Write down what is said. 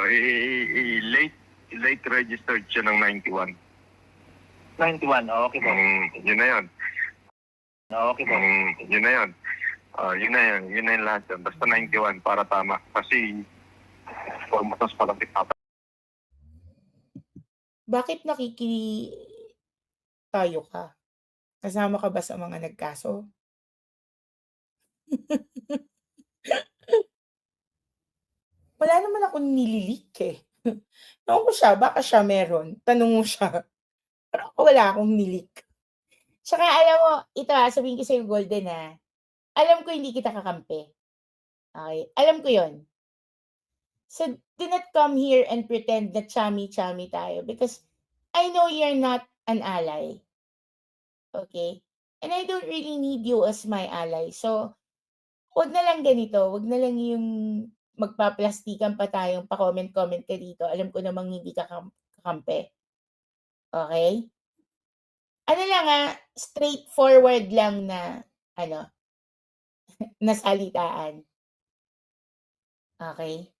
late registered siya ng 91. 91, okay po. Yun na yun. Okay po. Yun na yun. Yun na yun. Yun na yung lahat yun. Basta 91 para tama. Kasi formatos pa lang papa. Bakit tayo ka? Kasama ka ba sa mga nagkaso? Wala naman akong nililik eh. Ewan ko siya, baka siya meron. Tanong mo siya. Pero ako wala akong nilik. Tsaka alam mo, ito sabihin ko sa'yo Golden alam ko hindi kita kakampi. Okay? Alam ko yon. So, do not come here and pretend na chami-chami tayo because I know you're not an ally. Okay? And I don't really need you as my ally. So, wag na lang ganito. Wag na lang yung magpaplastikan pa tayong pa-comment-comment ka dito. Alam ko namang hindi ka kakampi. Okay? Ano lang straightforward lang na na salitaan. Okay?